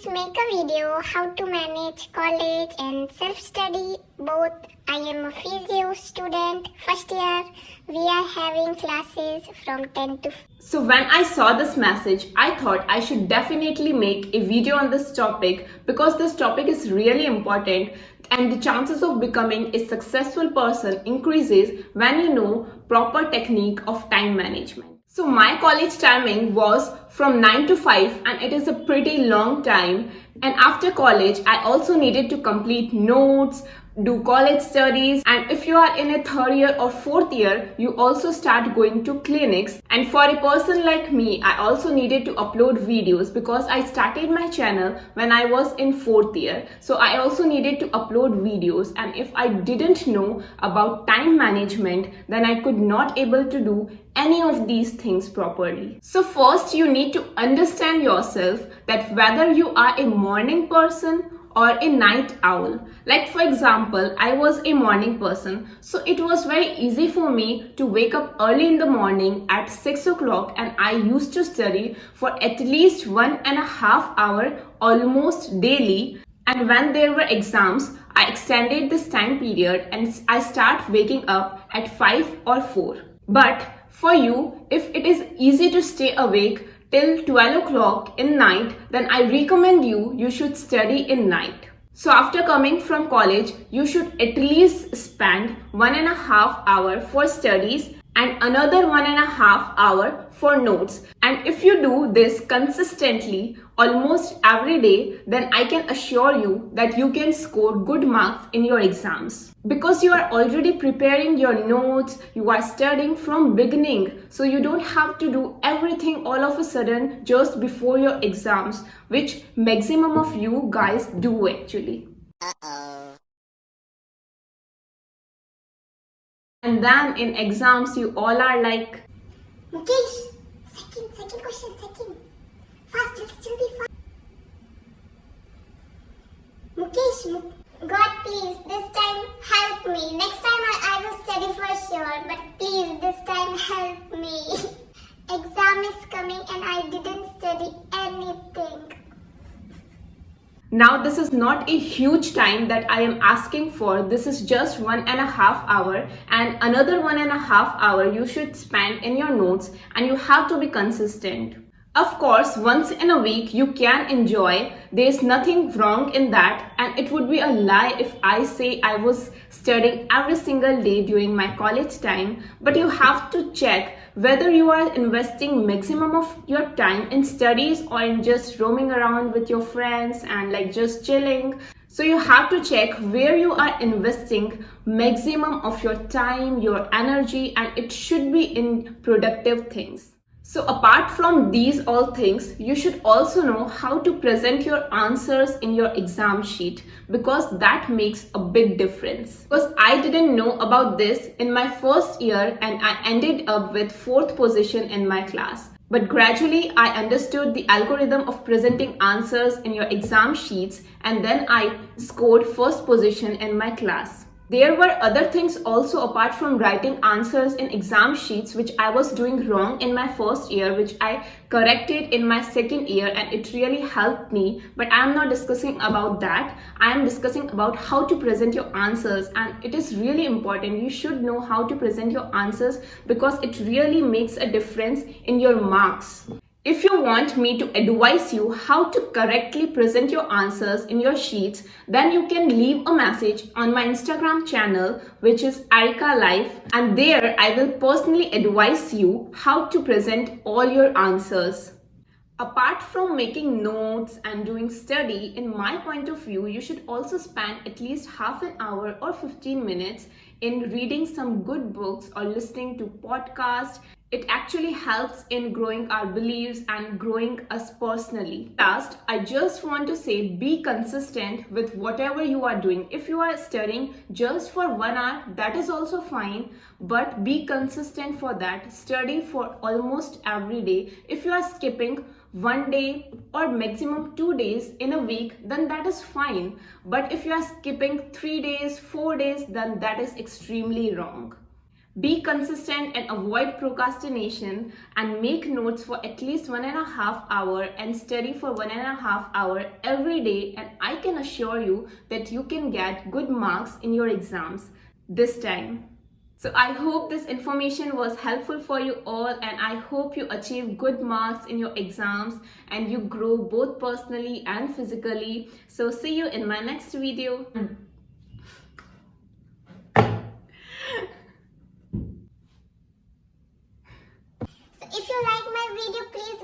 guys, make a video how to manage college and self-study both. I am a physio student, first year. We are having classes from 10 to. So when I saw this message, I thought I should definitely make a video on this topic because this topic is really important and the chances of becoming a successful person increases when you know proper technique of time management. So my college timing was from 9 to 5 and it is a pretty long time. And after college, I also needed to complete notes, do college studies, and if you are in a third year or fourth year, you also start going to clinics. And for a person like me, I also needed to upload videos because I started my channel when I was in fourth year. So I also needed to upload videos, and if I didn't know about time management, then I could not able to do any of these things properly. So first you need to understand yourself that whether you are a morning person or a night owl. Like for example, I was a morning person, so it was very easy for me to wake up early in the morning at 6 o'clock, and I used to study for at least 1.5 hours almost daily. And when there were exams, I extended this time period and I start waking up at 5 or 4. But for you, if it is easy to stay awake till 12 o'clock in night, then I recommend you should study in night. So after coming from college, you should at least spend 1.5 hours for studies and another 1.5 hours for notes. And if you do this consistently almost every day, then I can assure you that you can score good marks in your exams. Because you are already preparing your notes, you are studying from beginning, so you don't have to do everything all of a sudden just before your exams, which maximum of you guys do actually. And then in exams, you all are like, Mukesh, second question, Fast, jaldi, fast. Mukesh, God please, this time help me. Next time I will study for sure, but please this time help me. Exam is coming and I didn't study anything. now this is not a huge time that I am asking for. This is just 1.5 hours, and another 1.5 hours you should spend in your notes, and you have to be consistent. Of course, once in a week you can enjoy. There is nothing wrong in that, and it would be a lie if I say I was studying every single day during my college time. But you have to check whether you are investing maximum of your time in studies or in just roaming around with your friends and like just chilling. So you have to check where you are investing maximum of your time, your energy, and it should be in productive things. So apart from these all things, you should also know how to present your answers in your exam sheet, because that makes a big difference. Because I didn't know about this in my first year and I ended up with 4th position in my class. But gradually I understood the algorithm of presenting answers in your exam sheets, and then I scored 1st position in my class. There were other things also apart from writing answers in exam sheets which I was doing wrong in my first year, which I corrected in my second year, and it really helped me. But I am not discussing about that. I am discussing about how to present your answers, and it is really important. You should know how to present your answers because it really makes a difference in your marks. If you want me to advise you how to correctly present your answers in your sheets, then you can leave a message on my Instagram channel, which is Arika Life, and there I will personally advise you how to present all your answers. Apart from making notes and doing study, in my point of view, you should also spend at least half an hour or 15 minutes in reading some good books or listening to podcasts. It actually helps in growing our beliefs and growing us personally. Last, I just want to say be consistent with whatever you are doing. If you are studying just for 1 hour, that is also fine, but be consistent for that. Study for almost every day. If you are skipping 1 day or maximum 2 days in a week, then that is fine. But if you are skipping 3 days, 4 days, then that is extremely wrong. Be consistent and avoid procrastination, and make notes for at least 1.5 hours and study for 1.5 hours every day, and I can assure you that you can get good marks in your exams this time. So I hope this information was helpful for you all, and I hope you achieve good marks in your exams and you grow both personally and physically. So see you in my next video. So if you like my video, please